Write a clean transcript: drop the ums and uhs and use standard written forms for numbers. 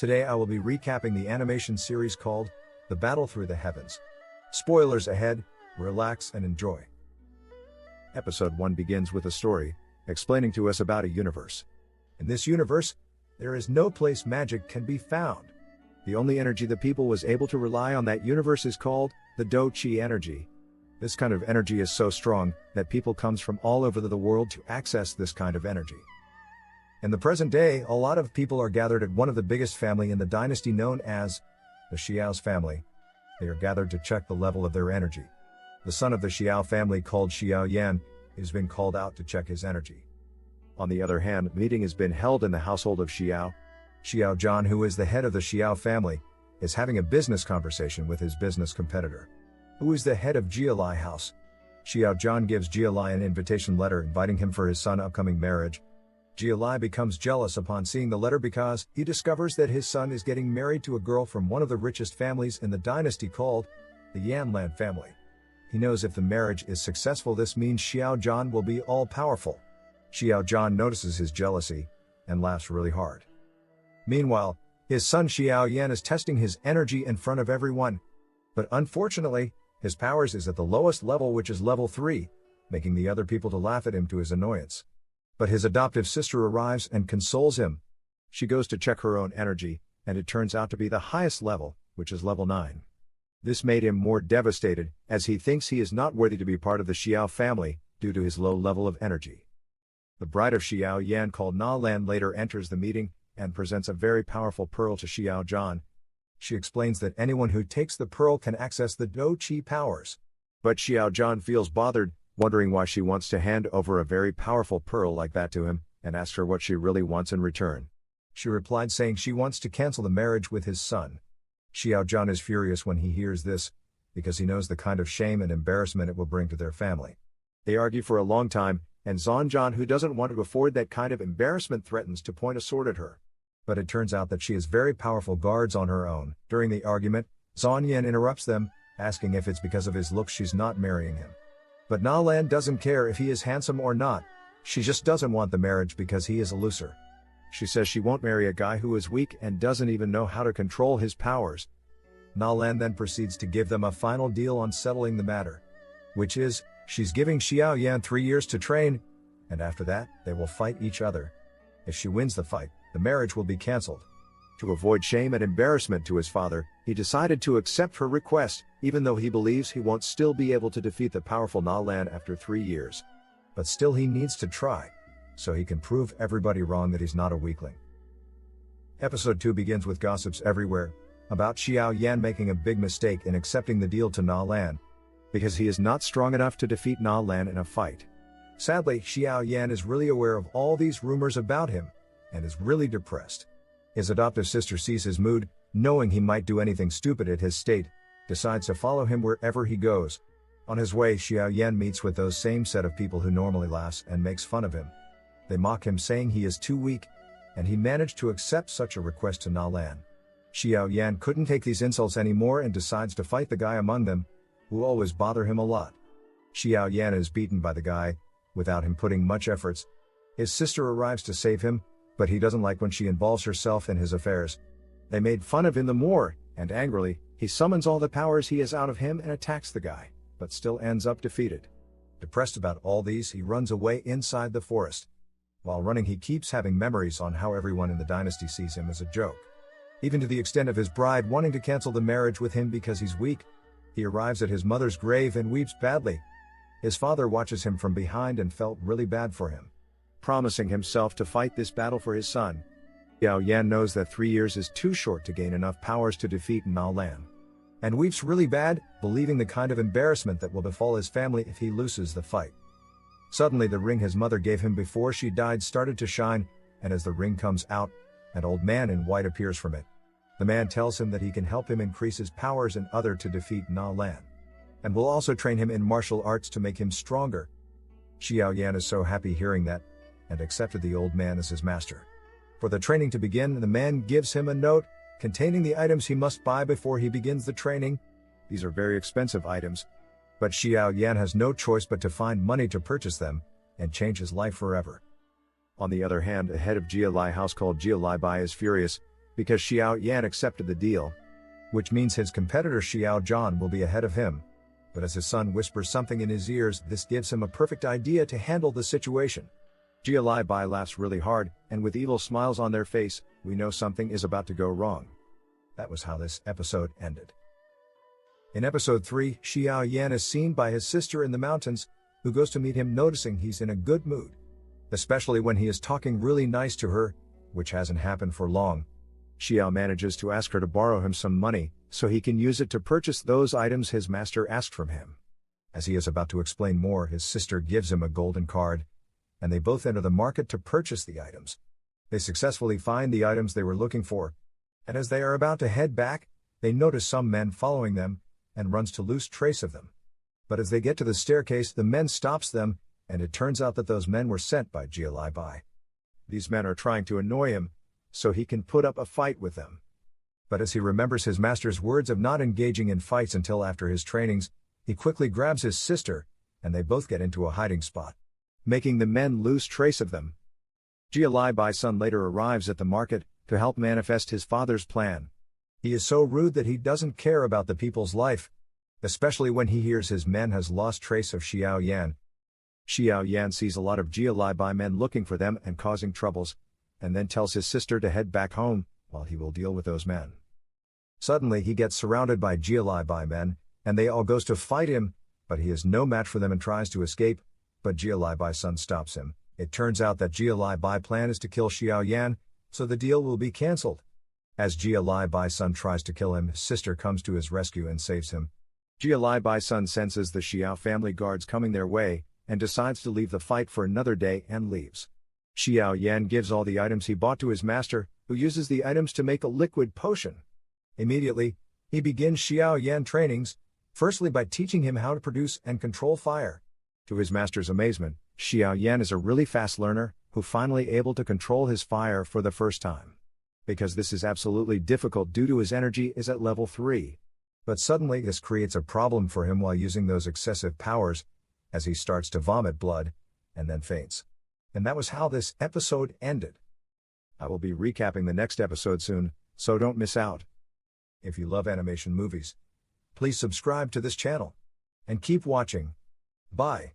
Today I will be recapping the animation series called The Battle Through the Heavens. Spoilers ahead, relax and enjoy. Episode 1 begins with a story, explaining to us about a universe. In this universe, there is no place magic can be found. The only energy the people was able to rely on that universe is called the Do Chi energy. This kind of energy is so strong that people comes from all over the world to access this kind of energy. In the present day, a lot of people are gathered at one of the biggest family in the dynasty known as the Xiao's family. They are gathered to check the level of their energy. The son of the Xiao family called Xiao Yan has been called out to check his energy. On the other hand, a meeting has been held in the household of Xiao. Xiao Zhan, who is the head of the Xiao family, is having a business conversation with his business competitor, who is the head of Jialai house. Xiao Zhan gives Jialai an invitation letter inviting him for his son's upcoming marriage. Jialai becomes jealous upon seeing the letter because he discovers that his son is getting married to a girl from one of the richest families in the dynasty called the Yanlan family. He knows if the marriage is successful, this means Xiao Zhan will be all-powerful. Xiao Zhan notices his jealousy and laughs really hard. Meanwhile, his son Xiao Yan is testing his energy in front of everyone. But unfortunately, his powers is at the lowest level, which is level 3, making the other people to laugh at him to his annoyance. But his adoptive sister arrives and consoles him. She goes to check her own energy, and it turns out to be the highest level, which is level 9. This made him more devastated, as he thinks he is not worthy to be part of the Xiao family, due to his low level of energy. The bride of Xiao Yan called Na Lan later enters the meeting, and presents a very powerful pearl to Xiao Zhan. She explains that anyone who takes the pearl can access the Do Chi powers. But Xiao Zhan feels bothered, wondering why she wants to hand over a very powerful pearl like that to him, and asks her what she really wants in return. She replied saying she wants to cancel the marriage with his son. Xiao Zhan is furious when he hears this, because he knows the kind of shame and embarrassment it will bring to their family. They argue for a long time, and Zhan Zhan, who doesn't want to afford that kind of embarrassment, threatens to point a sword at her. But it turns out that she has very powerful guards on her own. During the argument, Zhan Yan interrupts them, asking if it's because of his looks she's not marrying him. But Na Lan doesn't care if he is handsome or not, she just doesn't want the marriage because he is a loser. She says she won't marry a guy who is weak and doesn't even know how to control his powers. Na Lan then proceeds to give them a final deal on settling the matter, which is, she's giving Xiao Yan 3 years to train, and after that, they will fight each other. If she wins the fight, the marriage will be cancelled. To avoid shame and embarrassment to his father, he decided to accept her request, even though he believes he won't still be able to defeat the powerful Na Lan after 3 years. But still he needs to try, so he can prove everybody wrong that he's not a weakling. Episode 2 begins with gossips everywhere, about Xiao Yan making a big mistake in accepting the deal to Na Lan, because he is not strong enough to defeat Na Lan in a fight. Sadly, Xiao Yan is really aware of all these rumors about him, and is really depressed. His adoptive sister sees his mood, knowing he might do anything stupid at his state, decides to follow him wherever he goes. On his way, Xiao Yan meets with those same set of people who normally laughs and makes fun of him. They mock him saying he is too weak, and he managed to accept such a request to Na Lan. Xiao Yan couldn't take these insults anymore and decides to fight the guy among them, who always bother him a lot. Xiao Yan is beaten by the guy, without him putting much efforts. His sister arrives to save him, but he doesn't like when she involves herself in his affairs. They made fun of him the more, and angrily, he summons all the powers he has out of him and attacks the guy, but still ends up defeated. Depressed about all these, he runs away inside the forest. While running, he keeps having memories on how everyone in the dynasty sees him as a joke. Even to the extent of his bride wanting to cancel the marriage with him because he's weak. He arrives at his mother's grave and weeps badly. His father watches him from behind and felt really bad for him, promising himself to fight this battle for his son. Xiao Yan knows that 3 years is too short to gain enough powers to defeat Na Lan, and weeps really bad, believing the kind of embarrassment that will befall his family if he loses the fight. Suddenly the ring his mother gave him before she died started to shine, and as the ring comes out, an old man in white appears from it. The man tells him that he can help him increase his powers and other to defeat Na Lan, and will also train him in martial arts to make him stronger. Xiao Yan is so happy hearing that, and accepted the old man as his master. For the training to begin, the man gives him a note, containing the items he must buy before he begins the training. These are very expensive items, but Xiao Yan has no choice but to find money to purchase them, and change his life forever. On the other hand, a head of Jialai house called Jialai Bai is furious, because Xiao Yan accepted the deal, which means his competitor Xiao Zhan will be ahead of him. But as his son whispers something in his ears, this gives him a perfect idea to handle the situation. Jia Lai Bai laughs really hard, and with evil smiles on their face, we know something is about to go wrong. That was how this episode ended. In episode 3, Xiao Yan is seen by his sister in the mountains, who goes to meet him noticing he's in a good mood. Especially when he is talking really nice to her, which hasn't happened for long. Xiao manages to ask her to borrow him some money, so he can use it to purchase those items his master asked from him. As he is about to explain more, his sister gives him a golden card, and they both enter the market to purchase the items. They successfully find the items they were looking for, and as they are about to head back, they notice some men following them, and runs to lose trace of them. But as they get to the staircase, the men stops them, and it turns out that those men were sent by Jia Lai Bai. These men are trying to annoy him, so he can put up a fight with them. But as he remembers his master's words of not engaging in fights until after his trainings, he quickly grabs his sister, and they both get into a hiding spot, making the men lose trace of them. Jia Lai Bai's son later arrives at the market to help manifest his father's plan. He is so rude that he doesn't care about the people's life, especially when he hears his men has lost trace of Xiao Yan. Xiao Yan sees a lot of Jia Lai Bai men looking for them and causing troubles, and then tells his sister to head back home, while he will deal with those men. Suddenly he gets surrounded by Jia Lai Bai men, and they all goes to fight him, but he is no match for them and tries to escape, but Jia Lai Bai's son stops him. It turns out that Jia Lai Bai's plan is to kill Xiao Yan, so the deal will be cancelled. As Jia Lai Bai's son tries to kill him, his sister comes to his rescue and saves him. Jia Lai Bai's son senses the Xiao family guards coming their way, and decides to leave the fight for another day and leaves. Xiao Yan gives all the items he bought to his master, who uses the items to make a liquid potion. Immediately, he begins Xiao Yan trainings, firstly by teaching him how to produce and control fire. To his master's amazement, Xiao Yan is a really fast learner, who finally able to control his fire for the first time. Because this is absolutely difficult due to his energy is at level 3. But suddenly this creates a problem for him while using those excessive powers, as he starts to vomit blood, and then faints. And that was how this episode ended. I will be recapping the next episode soon, so don't miss out. If you love animation movies, please subscribe to this channel. And keep watching. Bye.